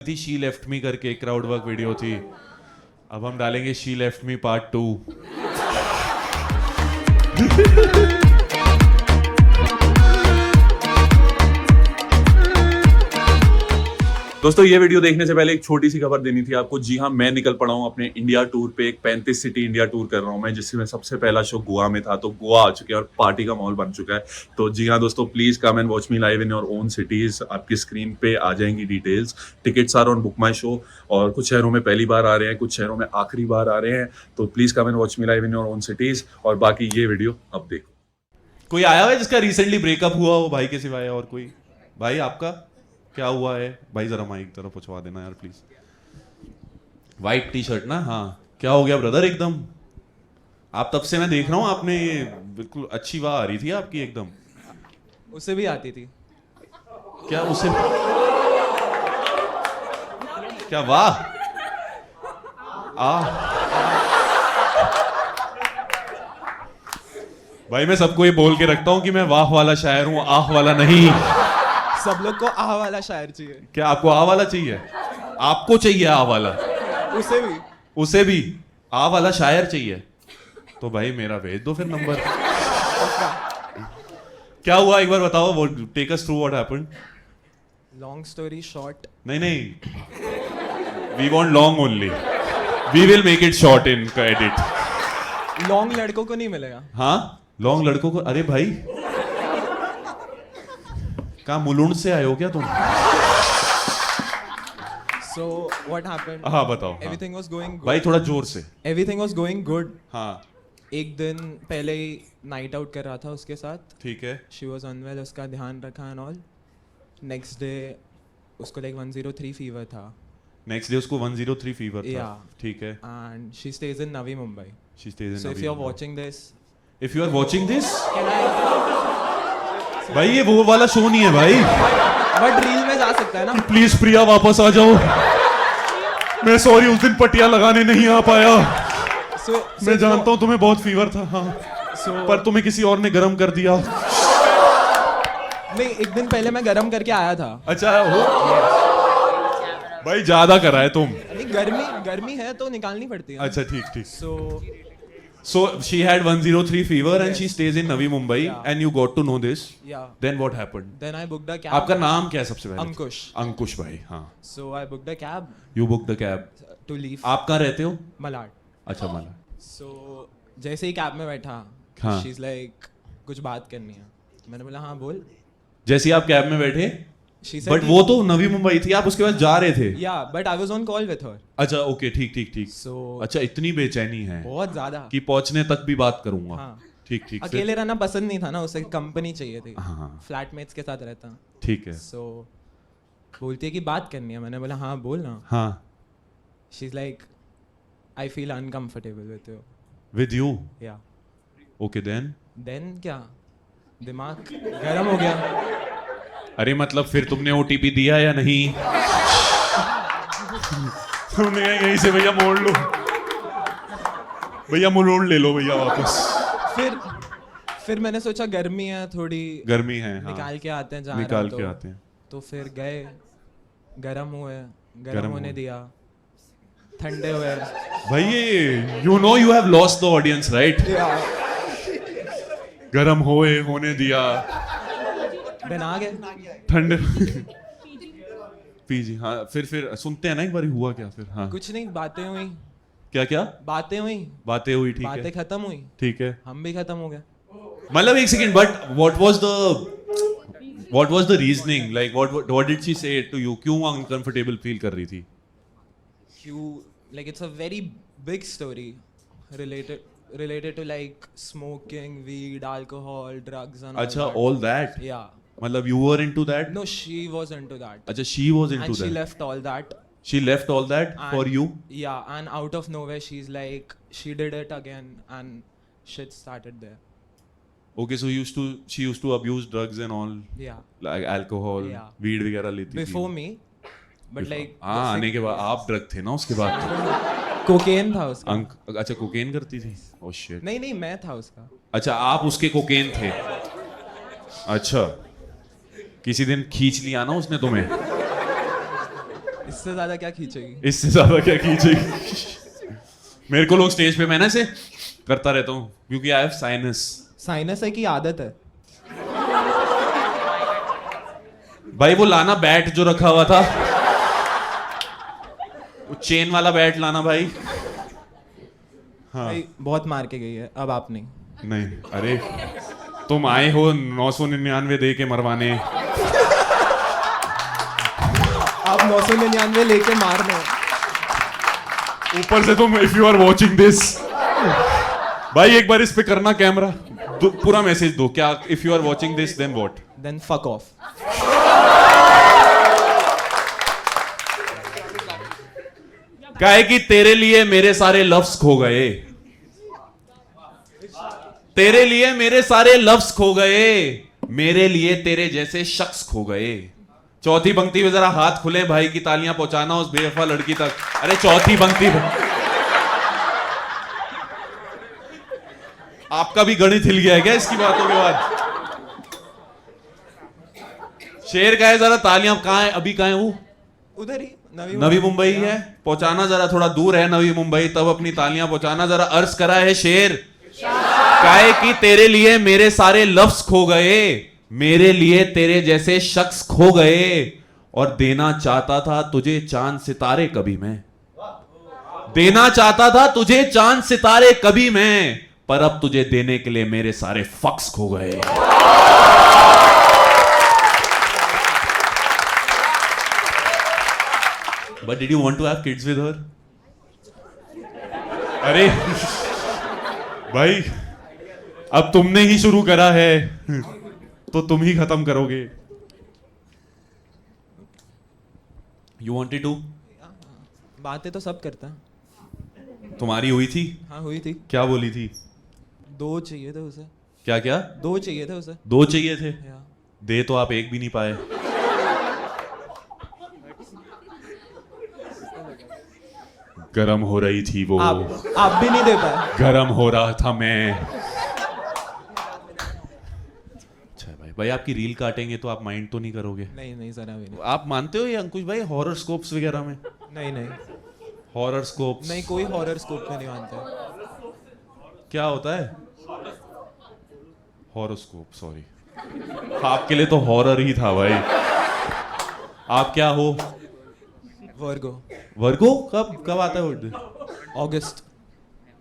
थी she left me करके एक क्राउड वर्क वीडियो थी, अब हम डालेंगे शी लेफ्ट मी पार्ट 2। दोस्तों ये वीडियो देखने से पहले एक छोटी सी खबर देनी थी आपको। जी हाँ, मैं निकल पड़ा हूँ अपने इंडिया टूर पे। एक 35 सिटी इंडिया टूर कर रहा हूँ मैं, जिसमें सबसे पहला शो गोवा में था, तो गोवा आ चुके हैं और पार्टी का माहौल बन चुका है। तो जी हाँ दोस्तों, please come and watch me live in your own cities. आपकी स्क्रीन पे आ जाएंगी details. Tickets are on BookMyShow, और कुछ शहरों में पहली बार आ रहे हैं, कुछ शहरों में आखिरी बार आ रहे हैं। तो please come and watch me live in your own cities. और बाकी ये वीडियो अब देखो। कोई आया हुआ है जिसका रिसेंटली ब्रेकअप हुआ हो भाई के सिवाय? और कोई भाई आपका क्या हुआ है भाई? जरा माइक तरफ पहुंचवा देना यार प्लीज। वाइट टी शर्ट ना, हाँ क्या हो गया ब्रदर? एकदम आप तब से मैं देख रहा हूँ, आपने ये बिल्कुल अच्छी वाह आ रही थी आपकी एकदम। उसे भी आती थी क्या उसे क्या वाह भाई मैं सबको ये बोल के रखता हूँ कि मैं वाह वाला शायर हूँ, आह वाला नहीं। सब लोग को आह वाला शायर चाहिए। क्या आपको आह वाला चाहिए? आपको चाहिए आह वाला? उसे भी आह वाला शायर चाहिए? तो भाई मेरा भेज दो फिर नंबर। क्या हुआ एक बार बताओ, वो take us through what happened. Long story short. नहीं we want long only, we will make it short in edit. Long लड़कों को नहीं मिलेगा। हाँ लॉन्ग लड़कों को? अरे भाई कहाँ मुलुंड से आए हो क्या तुम? So what happened? हाँ बताओ। Everything was going good. भाई थोड़ा जोर से। Everything was going good. हाँ एक दिन पहले ही नाइट आउट कर रहा था उसके साथ। ठीक है। She was unwell, उसका ध्यान रखा and all. Next day उसको like 103 fever था। नेक्स्ट डे उसको 103 फीवर था। Yeah. ठीक है। And she stays in Navi Mumbai. She stays in So if Navi you're Mumbai. watching this, If you are watching this, can I? भाई ये वो वाला शो नहीं है भाई। But रील में जा सकता है ना? प्लीज प्रिया वापस आ जाओ। मैं सॉरी उस दिन पटिया लगाने नहीं आ पाया। So मैं जानता हूँ तुम्हें बहुत फीवर था। हाँ पर तुम्हें किसी और ने गरम कर दिया। नहीं, एक दिन पहले मैं गरम करके आया था। अच्छा हो भाई, ज्यादा करा है तुम। नहीं, गर्मी है तो निकालनी पड़ती है। अच्छा ठीक ठीक। So So she had 103 fever and she stays in Navi Mumbai, and you got to know this. yeah, Then what happened? then I booked a cab. आपका नाम क्या है सबसे पहले? अंकुश। अंकुश भाई। हाँ So I booked a cab You booked the cab. to leave आप कहाँ रहते हो? Malad. अच्छा मला। So जैसे ही कैब में बैठा, हाँ। she's like कुछ बात करनी है। मैंने बोला हाँ बोल। जैसे ही आप कैब में बैठे, She said बट वो तो नवी मुंबई थी, आप उसके बाद जा रहे थे। yeah, but I was on call with her. अच्छा ओके ठीक ठीक ठीक। So अच्छा इतनी बेचैनी है बहुत ज्यादा। कि पहुंचने तक भी बात करूंगा। हाँ। ठीक ठीक। अकेले रहना पसंद नहीं था ना, उसे कंपनी चाहिए थी। हाँ फ्लैटमेट्स के साथ रहता। ठीक है। So बोलती है कि बात करनी है। मैंने बोला हाँ बोल ना। हाँ She's like, I feel uncomfortable with you. With you. Yeah. Okay then. Then क्या? दिमाग गर्म हो गया। अरे मतलब फिर तुमने ओटीपी दिया या नहीं? तुमने कहा यहीं से भैया मोड़ लो, भैया मोड़ ले लो भैया वापस। फिर मैंने सोचा गर्मी है थोड़ी, गर्मी है। हाँ। निकाल के आते हैं जहाँ निकाल रहा के तो। आते हैं। तो फिर गए, गरम हुए, गरम गरम होने हुए। दिया, ठंडे हुए। भाई ये you know you have lost the audience right? गरम होने दिया, देन आ गए। ठंडे पीजी। हाँ फिर सुनते हैं ना एक बार हुआ क्या फिर? हाँ कुछ नहीं, बातें हुई। क्या क्या बातें हुई, बातें हुई? ठीक बातें है खत्म हुई, ठीक है। हम भी खत्म हो गए। मतलब एक second, but what was the reasoning, like what did she say to you? क्यों uncomfortable फील कर रही थी? You like it's a very big story related to like smoking, weed, alcohol, drugs and अच्छा all all that? that. Yeah. मतलब you were into that? No, she was into that. अच्छा she was into And she that. left all that. She left all that for And- you? Yeah, and out of nowhere she's like she did it again and shit started there. Okay, so she used to abuse drugs and all, Yeah. like alcohol, Yeah. weed वगैरह लेती थी। Before me, but like हाँ आने के बाद आप drug थे ना उसके बाद? कोकेन था उसका। अच्छा कोकेन करती थी? Oh shit. नहीं मैं था उसका। अच्छा आप उसके कोकेन थे? अच्छा किसी दिन खींच लिया ना उसने तुम्हें? इससे ज्यादा क्या खींचेगी? इससे ज्यादा क्या खींचेगी? मेरे को लोग स्टेज पे मैं ना से करता रहता हूँ क्योंकि आई हैव साइनस। साइनस है कि आदत है? भाई वो लाना बैट जो रखा हुआ था, वो चेन वाला बैट लाना भाई। हाँ भाई बहुत मार के गई है, अब आप नहीं। नहीं, अरे तुम आए हो 999 दे के मरवाने। आप 999 लेके मार रहे हो। ऊपर से तुम if you are watching this, भाई एक बार इस पे करना कैमरा, पूरा मैसेज दो क्या, if you are watching this then what? Then fuck off. काहे कि तेरे लिए मेरे सारे लफ्ज खो गए, तेरे लिए मेरे सारे लफ्ज खो गए, मेरे लिए तेरे जैसे शख्स खो गए। चौथी पंक्ति में जरा हाथ खुले भाई की तालियां पहुंचाना उस बेवफा लड़की तक। अरे चौथी पंक्ति आपका भी गणित हिल गया है क्या इसकी बातों के बाद? शेर का है, जरा तालियां कहां है, अभी कहां है वो? उधर ही नवी मुंबई है, पहुंचाना जरा, थोड़ा दूर है नवी मुंबई, तब अपनी तालियां पहुंचाना जरा। अर्ज करा है शेर, काहे कि तेरे लिए मेरे सारे लफ्ज खो गए, मेरे लिए तेरे जैसे शख्स खो गए, और देना चाहता था तुझे चांद सितारे कभी मैं, देना चाहता था तुझे चांद सितारे कभी मैं, पर अब तुझे देने के लिए मेरे सारे फक्स खो गए। But did you want to have kids with her? अरे भाई अब तुमने ही शुरू करा है तो तुम ही खत्म करोगे। You wanted to? बातें तो सब करता है। तुम्हारी हुई थी? हाँ हुई थी। क्या बोली थी? 2 चाहिए थे उसे। क्या क्या? 2 चाहिए थे उसे। 2 चाहिए थे? या। दे तो आप एक भी नहीं पाए। गरम हो रही थी वो, आप भी नहीं दे पाए। गरम हो रहा था मैं। अच्छा भाई, भाई आपकी रील काटेंगे तो आप माइंड तो नहीं करोगे? नहीं नहीं जरा भी नहीं। आप मानते हो ये अंकुश भाई हॉरर स्कोप्स वगैरह में? नहीं नहीं हॉरर स्कोप्स नहीं, कोई हॉरर स्कोप में नहीं मानते। क्या होता है? हॉरोस्कोप, सॉरी, आपके लिए तो हॉरर ही था भाई। आप क्या हो? वर्गो। वर्गो? कब कब आता है बर्थडे? अगस्त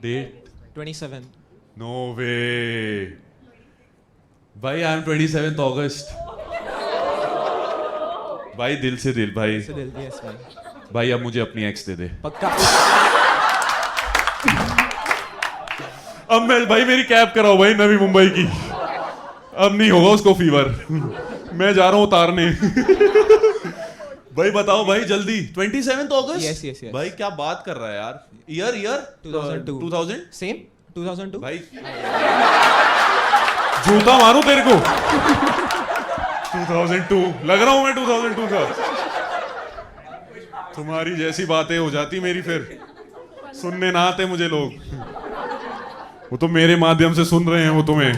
डेट? 27। नो वे भाई, आई एम 27 अगस्त। भाई दिल से दिल भाई, से दिल यस भाई। भाई अब मुझे अपनी एक्स दे दे पक्का। अब मैं भाई मेरी कैब कराओ भाई नवी मुंबई की, अब नहीं होगा उसको फीवर। मैं जा रहा हूँ उतारने। भाई बताओ भाई जल्दी। 27 अगस्त? Yes yes yes. भाई क्या बात कर रहा है यार। Year year 2002। 2000 सेम 2002। भाई जूता मारूं तेरे को। 2002 लग रहा हूं मैं 2002 का। तुम्हारी जैसी बातें हो जाती मेरी, फिर सुनने ना आते मुझे लोग। वो तो मेरे माध्यम से सुन रहे हैं, वो तुम्हें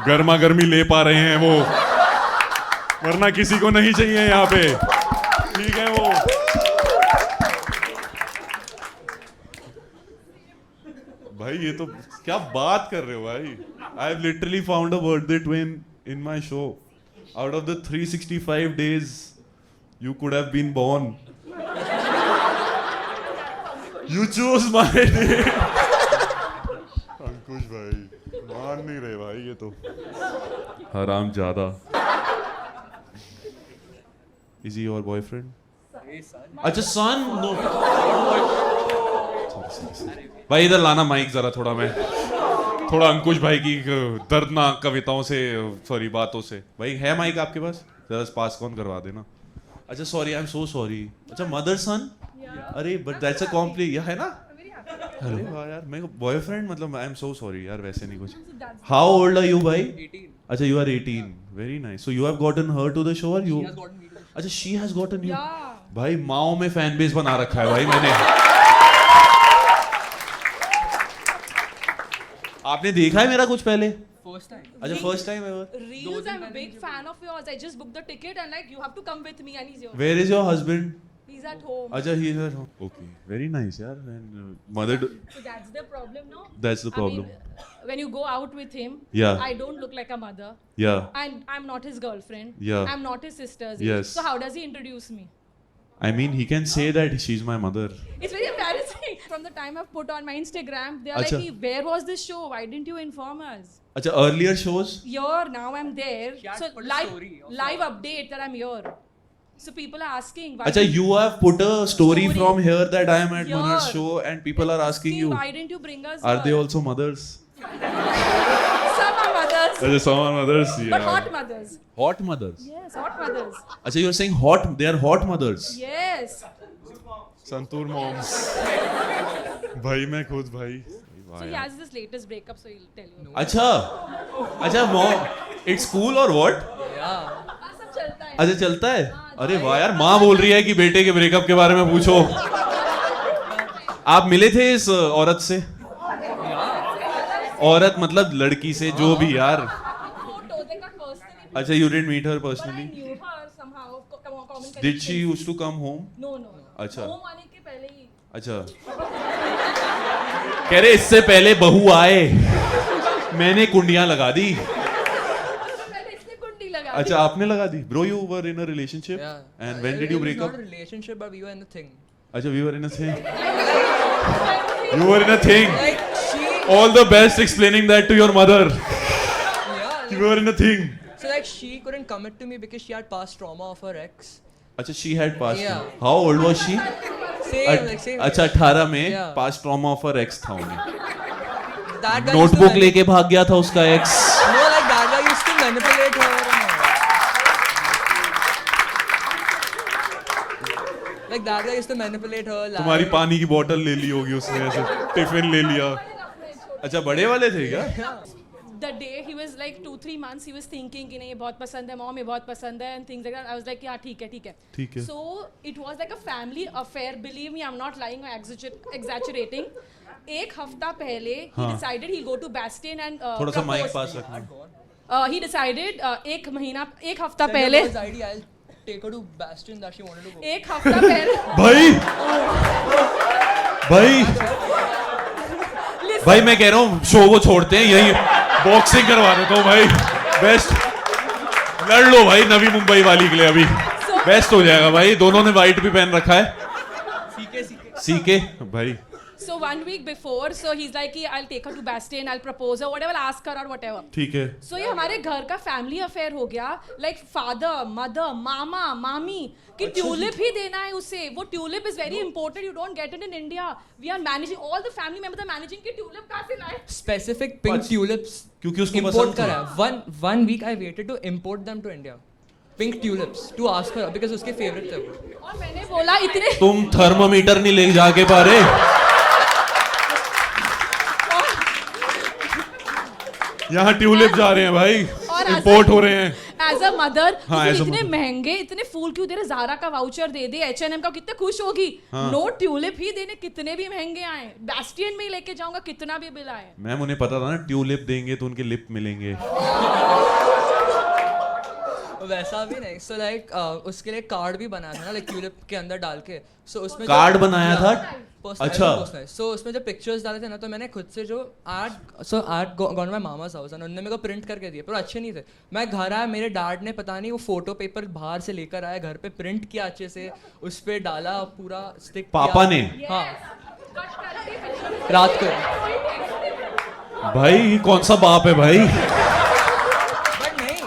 गर्मा गर्मी ले पा रहे हैं वो, वरना किसी को नहीं चाहिए यहाँ पे। ठीक है वो। भाई ये तो क्या बात कर रहे हो भाई। I have literally found a birthday twin in my show. Out of the 365 days you could have been born, you chose my day। अंकुश भाई मान नहीं रहे भाई, ये तो हराम ज्यादा। Is he your boyfriend? अच्छा सन। नो भाई इधर लाना माइक जरा, थोड़ा मैं थोड़ा अंकुश भाई की दर्दनाक कविताओं से, सॉरी बातों से। भाई है माइक आपके पास? जरा पास कौन करवा देना। अच्छा sorry, I am so sorry. अच्छा मदर सन? अरे बट दैट्स अ कॉम्प्ली, है ना? अरे वाह यार, मेरे को बॉयफ्रेंड मतलब, आई एम सो सॉरी यार, वैसे नहीं कुछ। हाउ ओल्ड आर यू भाई? 18. अच्छा you are 18, very nice. So you have gotten her to the show और you? He has gotten me to the अच्छा she has gotten you. Yeah. भाई माओ में फैन बेस बना रखा है भाई मैंने। आपने देखा है मेरा कुछ पहले? first time. अच्छा first time ever. Reels, I'm a big fan of yours. I just booked the ticket and like you have to come with me and he's yours. Where is your husband? at home. Acha, he is at home. Okay, very nice, yaar. And mother. So that's the problem, no? That's the problem. I mean, when you go out with him, Yeah. I don't look like a mother. Yeah. And I'm not his girlfriend. Yeah. I'm not his sister's Yes. age. So how does he introduce me? I mean, he can say that she's my mother. It's very embarrassing. From the time I've put on my Instagram, they are Acha. like, where was this show? Why didn't you inform us? Acha, earlier shows. Here, now I'm there. She had So put a live, story of live update that I'm here. So people are asking, why Acha, didn't- you have put a story Story. from here that I am at Yeah. Manhar's show, and people are asking you, why didn't you bring us are they here? also mothers? Some are mothers. Acha, some are mothers. Yeah. But hot mothers. Hot mothers. Yes, hot mothers. Acha, you're saying hot? They are hot mothers. Yes. Santoor moms भाई मैं खुद भाई So he has this latest breakup, so he'll tell you. अच्छा mom it's cool और what Yeah. सब चलता है. अच्छा चलता है अरे वाह यार माँ बोल रही है कि बेटे के ब्रेकअप के बारे में पूछो आप मिले थे इस औरत से औरत मतलब लड़की से जो भी यार Photo, they got personally. अच्छा you didn't meet her But I personally knew her somehow. Common did she connections. Used to come home No. अच्छा। Home आने के पहले ही. अच्छा कह रहे इससे पहले बहू आए मैंने कुंडियां लगा दी पहले इसने कुंडी लगा दी. अच्छा आपने लगा दी bro you were in a relationship Yeah. And when did you It was break not up a relationship, but we were in the thing. अच्छा we were in a thing you were in a thing Like she. all the best explaining that to your mother Yeah. you were in a thing So like she couldn't commit to me because she had past trauma of her ex. अच्छा she had passed Yeah. how old was she Same, like same. अच्छा 18 में Yeah. Past trauma of her x था उन्हें That guy used to notebook manip- लेके भाग गया था उसका x No, like that guy used to manipulate her. Like that guy used to manipulate her. lie. तुम्हारी पानी की बोतल ले ली होगी उसने ऐसे टिफिन ले लिया अच्छा बड़े वाले थे क्या The day he was like 2-3 months, he was thinking कि नहीं ये बहुत पसंद है, mom ये बहुत पसंद है, and things like that. I was like yeah ठीक है. ठीक है So it was like a family affair. Believe me, I'm not lying or exaggerating. एक हफ्ता पहले he decided he'll go to Bastien and थोड़ा सा माइक propose. पास रखना He decided एक हफ्ता Send her पहले his ID, I'll take her to Bastion that she wanted to go. एक हफ्ता पहले भाई मैं कह रहा हूँ शो वो छोड़ते हैं यही बॉक्सिंग करवा देता हूँ भाई बेस्ट लड़ लो भाई नवी मुंबई वाली के लिए अभी बेस्ट हो जाएगा भाई दोनों ने वाइट भी पहन रखा है सीके भाई So 1 week before, so he's like कि I'll take her to Bastien, I'll propose her, whatever, I'll ask her or whatever. ठीक है So ये हमारे घर का फैमिली अफेयर हो गया लाइक फादर मदर मामा मामी कि ट्यूलिप ही देना है उसे वो tulip is very important you don't get it in India we are managing all the family members are managing कि ट्यूलिप कहाँ से लाए Specific pink tulips. क्योंकि उसको Import पसंद करा था है. One week I waited to import them to India. Pink tulips to ask her because उसके favorite थे वो. और मैंने बोला इतने तुम थर्मोमीटर नहीं ले जाके पा रहे यहाँ ट्यूलिप जा रहे हैं भाई और इंपोर्ट हो रहे हैं एज अ मदर हाँ, as a इतने mother. महंगे इतने फूल क्यों दे रहे ज़ारा का वाउचर दे दे H&M का कितने खुश होगी नो ट्यूलिप ही देने कितने भी महंगे आए बैस्टियन में ही लेके जाऊंगा कितना भी बिल आए मैम उन्हें पता था ना ट्यूलिप देंगे तो उनके लिप मिलेंगे वैसा भी नहीं. So like उसके लिए कार्ड भी बनाया था ना like tulip के अंदर डाल के. So उसमें कार्ड बनाया था अच्छा So उसमें जो पिक्चर्स डाले थे ना तो मैंने खुद से जो आर्ट गॉन माय मामा's house and उन्होंने मेरे को प्रिंट करके दिए पर अच्छे नहीं थे. मैं घर आया मेरे डैड ने पता नहीं वो फोटो पेपर बाहर से लेकर आया घर पे प्रिंट किया अच्छे से उस पे डाला पूरा स्टिक पापा ने हाँ रात को. भाई ये कौन सा बाप है भाई बट नहीं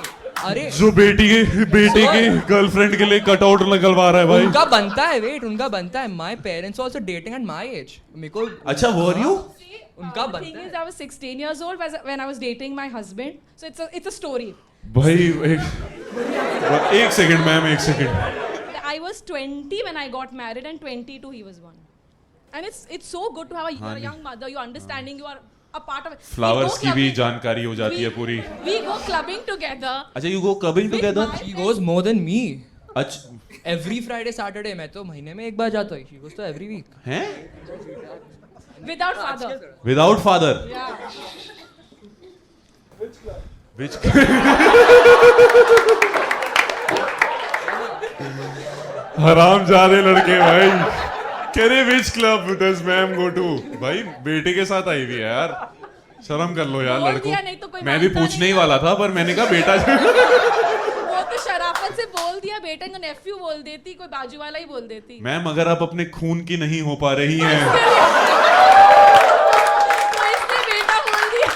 अरे जो बेटे की गर्लफ्रेंड के लिए कटआउट निकलवा रहा है भाई उनका बनता है वेट उनका बनता है. My parents also dating at my age. मेरे को अच्छा वर यू उनका The बनता thing है. is, I was 16 years old when I was dating my husband. So it's a story. भाई एक सेकंड मैम एक second I was 20 when I got married and 22 he was born. And it's so good to have you're a young mother, you're understanding, you are a part of it. Flowers की भी जानकारी हो जाती है पूरी We go clubbing together. अच्छा you go clubbing with together my She goes more than me. अच्छा Every Friday, Saturday मैं तो महीने में एक बार जाता हूँ. She goes to every week. हैं without father. Without father Yeah. Which हराम जादे लड़के भाई। कह रहे which club does ma'am go to? भाई बेटे के साथ आई हुई है यार, शर्म कर लो यार बोल लड़कों। दिया, नहीं तो कोई मैं भी मानता पूछने ही नहीं वाला था, पर मैंने कहा बेटा वो तो शराफत से बोल दिया, बेटा को नेफ्यू बोल देती, कोई बाजू वाला ही बोल देती। मैम अगर आप अपने खून की नहीं हो पा रही हैं तो इसने बेटा बोल दिया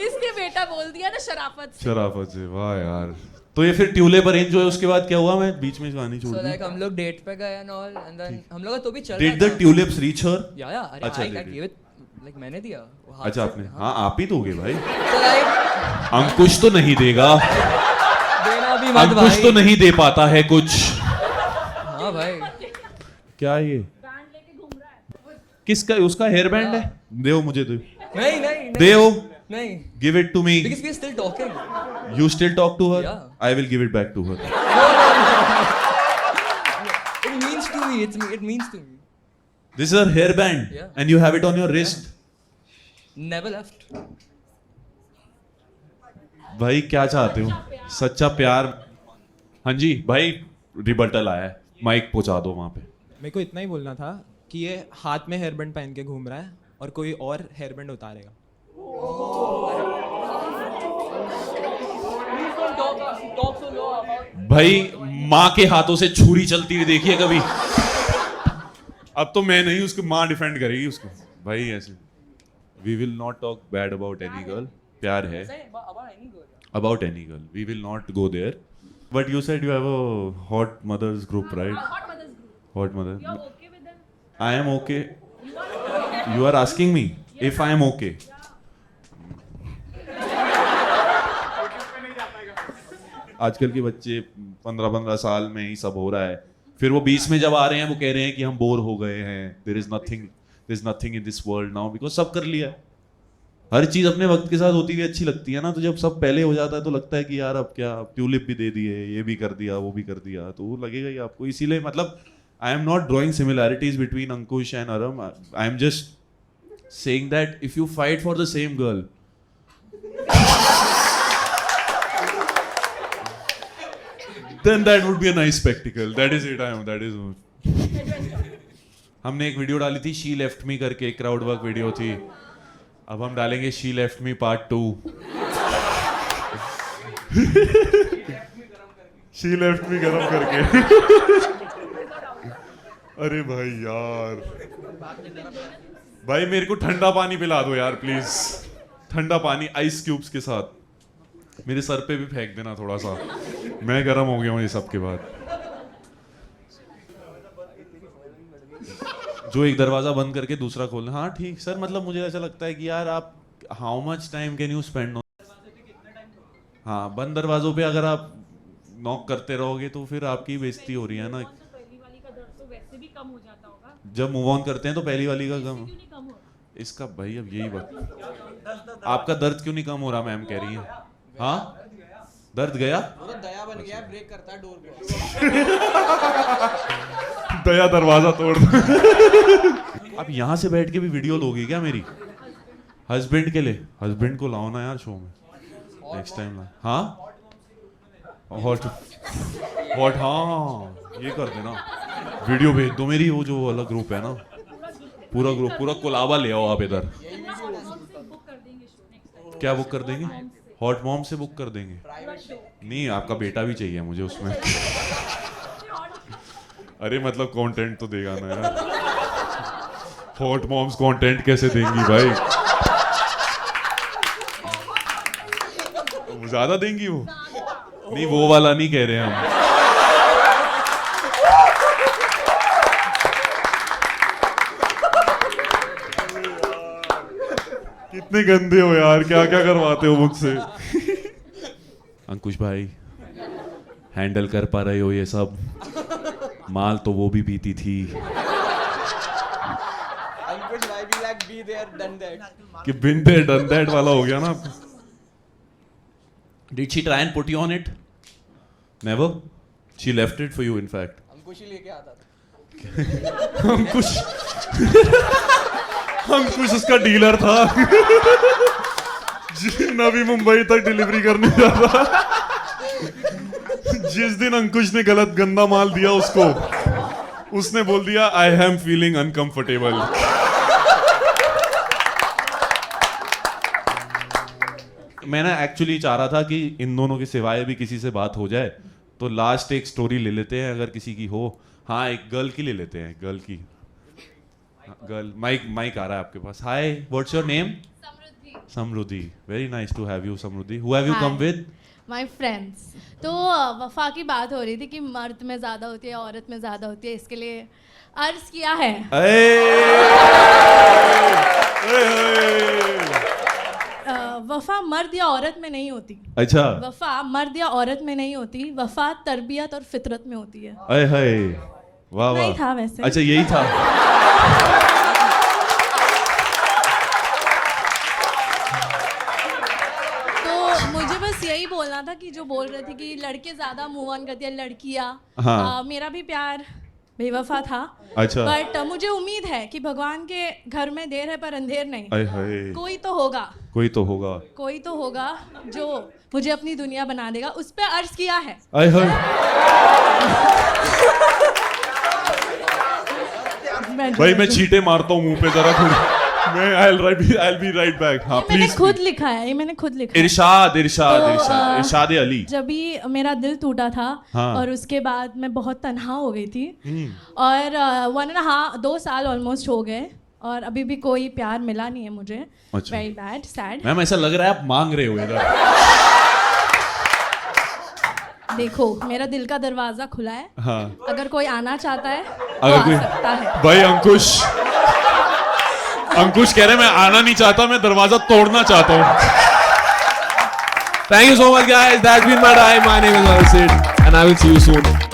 इसने बेटा बोल दिया ना शराफत से। शराफत से, वाह यार। तो ये फिर ट्यूलिप अरेंज हुए, उसके बाद क्या हुआ? मैं बीच में कहानी छोड़ So दी। like हम लोग डेट पे गए एंड ऑल एंड देन हम लोग का तो भी चल डिड द रहा था। ट्यूलिप्स रीच हर? या अरे अच्छा, आई did it. Give it like मैंने दिया वो हाथ अच्छा से- आपने, हाँ आप ही दोगे भाई। So like अंकुश तो नहीं देगा, देना भी मत अंकुश भाई। तो नहीं दे पाता है कुछ। हाँ भाई क्या ये किसका? उसका हेयर बैंड है? दो मुझे, दो नहीं नहीं दो, नहीं give it to me. because we are still talking. You still talk to her? Yeah. I will give it back to her. It means to me. It means to me. This is her hairband, Yeah. and you have it on your wrist. Never left. भाई क्या चाहते हो? सच्चा प्यार। हाँ जी भाई, rebuttal आया है, माइक पहुंचा दो वहां पे। मेरे को इतना ही बोलना था कि ये हाथ में हेयरबैंड पहन के घूम रहा है और कोई और हेयरबैंड उतारेगा। भाई माँ के हाथों से छुरी चलती हुई देखिए कभी? अब तो मैं नहीं, उसकी माँ डिफेंड करेगी उसको। भाई ऐसे we will not talk bad about any girl. प्यार है about any girl, we will not go there. But you said you have a hot mothers group, right? Hot mother, I am okay. You are asking me if I am okay. आजकल के बच्चे 15-15 साल में ही सब हो रहा है, फिर वो 20 में जब आ रहे हैं वो कह रहे हैं कि हम बोर हो गए हैं, there is nothing in this world now, because सब कर लिया है। हर चीज अपने वक्त के साथ होती हुई अच्छी लगती है ना, तो जब सब पहले हो जाता है तो लगता है कि यार अब क्या, ट्यूलिप भी दे दिए, ये भी कर दिया, वो भी कर दिया, तो वो लगेगा ही आपको। इसीलिए मतलब I am not drawing similarities between Ankush and अरम, I am just saying that if you fight for the same girl, then that would be a nice spectacle. That is it. That is. हमने एक video डाली थी she left me करके, एक crowd work video थी। अब हम डालेंगे she left me part 2। She left me गरम करके। अरे भाई यार, भाई मेरे को ठंडा पानी पिला दो यार प्लीज, ठंडा पानी आइस क्यूब्स के साथ। मेरे सर पे भी फेंक देना थोड़ा सा, मैं गर्म हो गया हूँ ये सब के बाद। जो एक दरवाजा बंद करके दूसरा खोलना, हाँ ठीक सर, मतलब मुझे ऐसा लगता है कि यार आप how much time can you spend on, हाँ बंद दरवाजों पे अगर आप नॉक करते रहोगे तो फिर आपकी बेइज्जती हो रही है ना। पहली वाली का दर्द तो वैसे भी कम हो जाता होगा, जब मूव ऑन करते हैं तो पहली वाली का कम, क्यों नहीं कम हो? इसका भाई अब यही बात, आपका दर्द क्यों नहीं कम हो रहा मैम कह रही है? हाँ दर्द गया, वो तो दया बन गया, ब्रेक करता है डोर पे। दया दरवाजा तोड़ दो। अब यहाँ से बैठ के भी वीडियो लोगी क्या मेरी? हस्बैंड के लिए, हस्बैंड को लाओ ना यार शो में नेक्स्ट टाइम ला। हाँ हॉट हॉट, हाँ ये कर देना, वीडियो भेज दो मेरी, वो जो वाला ग्रुप है ना, पूरा ग्रुप, पूरा कोलाबा ले आओ आप इधर। क्या बुक कर देंगे? हॉट मॉम से बुक कर देंगे? नहीं आपका बेटा भी चाहिए मुझे उसमें। अरे मतलब कंटेंट तो देगा ना यार, हॉट मॉम्स कंटेंट कैसे देंगी भाई? वो ज्यादा देंगी वो? नहीं वो वाला नहीं कह रहे हम। कितने गंदे हो यार, क्या क्या करवाते हो मुझसे। अंकुश भाई हैंडल कर पा रहे हो ये सब? माल तो वो भी पीती थी अंकुश भाई भी like be there done that, कि बिन देयर डन दैट वाला हो गया ना। Did she try and put you on it? Never, she left it for you in fact. Ankush ही लेके आता था। अंकुश अंकुश उसका डीलर था नवी मुंबई तक डिलीवरी करने जाता, जिस दिन अंकुश ने गलत गंदा माल दिया उसको, उसने बोल दिया आई एम फीलिंग अनकंफर्टेबल। मैं ना एक्चुअली चाह रहा था कि इन दोनों के सिवाय भी किसी से बात हो जाए, तो लास्ट एक स्टोरी ले लेते हैं अगर किसी की हो। हाँ, एक गर्ल की ले लेते हैं, गर्ल की। गर्ल, माइक आ रहा है आपके पास। Hi, what's your name? Samriddhi. Very nice to have you Samriddhi. Who have you come with? My friends. तो वफा की बात हो रही थी कि मर्द में ज़्यादा होती है, औरत में ज़्यादा होती है, इसके लिए अर्ज किया है। वफा मर्द या औरत में नहीं होती। अच्छा। वफा मर्द या औरत में नहीं होती, वफा तरबियत और फितरत में होती है। अय हाय, वाह वाह। नहीं था वैसे। अच्छा, यही था। तो मुझे बस यही बोलना था कि जो बोल रहे थे कि लड़के ज़्यादा मूव ऑन करती है, लड़कियाँ। हाँ। मेरा भी प्यार बेवफा था। अच्छा। बट मुझे उम्मीद है कि भगवान के घर में देर है पर अंधेर नहीं। अय हाय, कोई तो होगा, कोई तो होगा, कोई तो होगा जो मुझे अपनी दुनिया बना देगा। उस पर अर्ज किया है। अय हाय। भाई मैं चीटे मारता हूँ मुंह पे जरा थोड़ी। मैं I'll be right back। हाँ मैंने प्लीज। खुद लिखा है, ये मैंने खुद लिखा है। इरशाद तो, इरशाद अली। जब भी मेरा दिल टूटा था, हाँ। और उसके बाद मैं बहुत तन्हा हो गई थी, और 2 साल ऑलमोस्ट हो गए, और अभी भी कोई प्यार मिला नहीं है मुझे। अच्छा। Very bad, sad. मैम ऐसा लग रहा है आप मांग रहे हो इधर। देखो, मेरा दिल का दरवाजा खुला है। हाँ। अगर कोई आना चाहता है तो अगर आ कोई सकता है। भाई अंकुश कह रहे मैं आना नहीं चाहता, मैं दरवाजा तोड़ना चाहता हूँ। Thank you so much, guys. That's been my time. My name is Arsid, and I will see you soon.